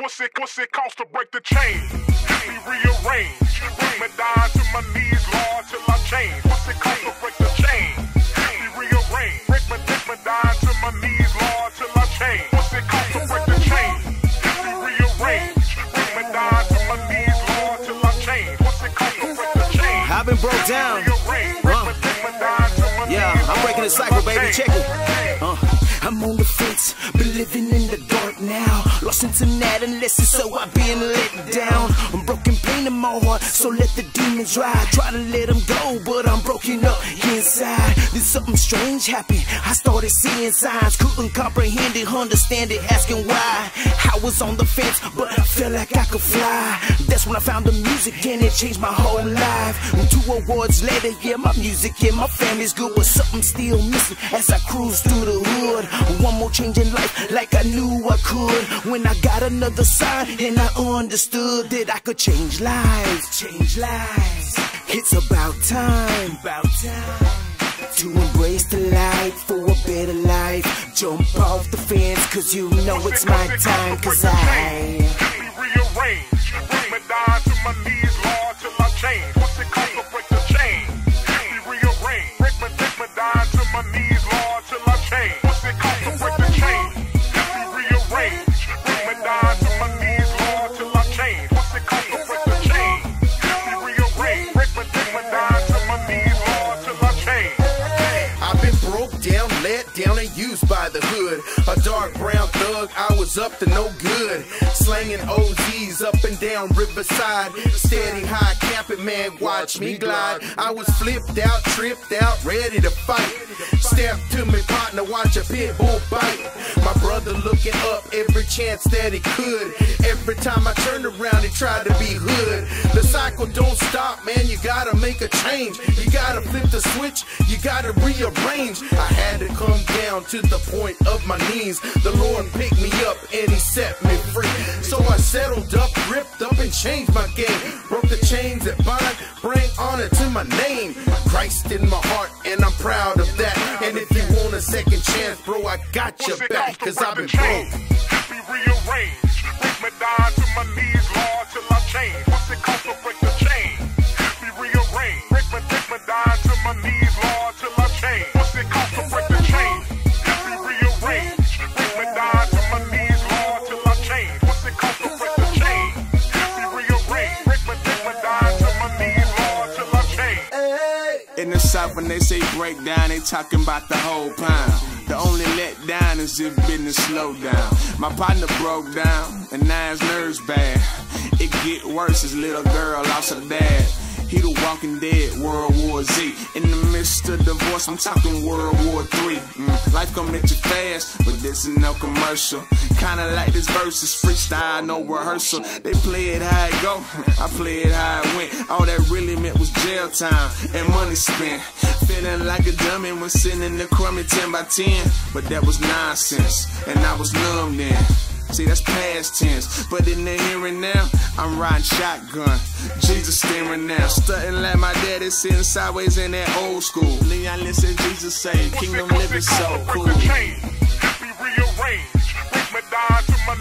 What's it cost to break the chain? Help me rearrange. Bring me down to my knees, Lord, till I change. What's it cost to break the chain? Help me rearrange. Take me down to my knees, Lord, till I change. What's it cost to break the chain? Help me rearrange. Bring me down to my knees, Lord, till I change. What's it cost to break the chain? I've been broke down. Yeah, I'm breaking the cycle, baby. Check it. I'm on the fence, been living in the dark now. Lost into that lessons, so I've been let down. I'm broken pain in my heart, so let the demons ride. Try to let them go, but I'm broken up inside. Then something strange happened, I started seeing signs. Couldn't comprehend it, understand it, asking why. I was on the fence, but I felt like I could fly. That's when I found the music and it changed my whole life. 2 awards later, yeah, my music and my family's good, but something still missing as I cruise through the hood. One more change in life like I knew I could. When I got another sign and I understood that I could change lives. Change lives. It's about time to embrace the light for a better life. Jump off the fence, cause you know it's my time. Cause Help me rearrange. Bring me down to my knees, Lord, till I change. What's it cost to break the chain? Help me rearrange. Take me down to my knees, Lord, till I change. What's it cost to break the chain? Help me rearrange. Bring me down to my knees, Lord, till I change. What's it cost to break the chain? Help me rearrange. Take me down to my knees, Lord, till I change. I've been broke down, let down, and used by the hood. A dark brown thug, I was up to no good. Slanging OGs up and down Riverside. Steady high camping, man, watch me glide. I was flipped out, tripped out, ready to fight. Step to me partner, watch a pit bull bite. My brother looking up every chance that he could. Every time I turned around, he tried to be hood. The cycle don't stop, man, you gotta make a change. You gotta flip the switch, you gotta rearrange. I had to come down to the point of my knees. The Lord picked me up and he set me free. So I settled up, ripped up and changed my game. Broke the chains that bind, bring honor to my name. Christ in my heart and I'm proud of that. And if you want a second chance, bro, I got your back, cause I've been broke. Help me rearrange. Bring me down to my knees, Lord, till I change. What's it cost to break the chain? Help me rearrange. Take me down to my knees, Lord, till I change. What's it cost to break the chain? Help me rearrange. Bring me down to my knees, Lord, till I change. What's it cost to break the chain? Help me rearrange. Take me down to my knees, Lord, till I change. In the South, when they say breakdown, they talking about the whole pound. The only letdown is if business slow down. My partner broke down, and now his nerves bad. It get worse, his little girl lost her dad. He the walking dead, World War Z. In the midst of divorce, I'm talking World War III. Life come at you fast, but this is no commercial. Kinda like this verse is freestyle, no rehearsal. They play it how it go, I play it how it went. All that really meant was jail time and money spent. Feeling like a dummy when sitting in the crummy 10 by 10. But that was nonsense, and I was numb then. See, that's past tense, but in the here and now, I'm riding shotgun. Jesus staring now, stunting like my daddy sitting sideways in that old school. Leon, listen, Jesus say, kingdom living so cool. Help me rearrange. Bring me down to my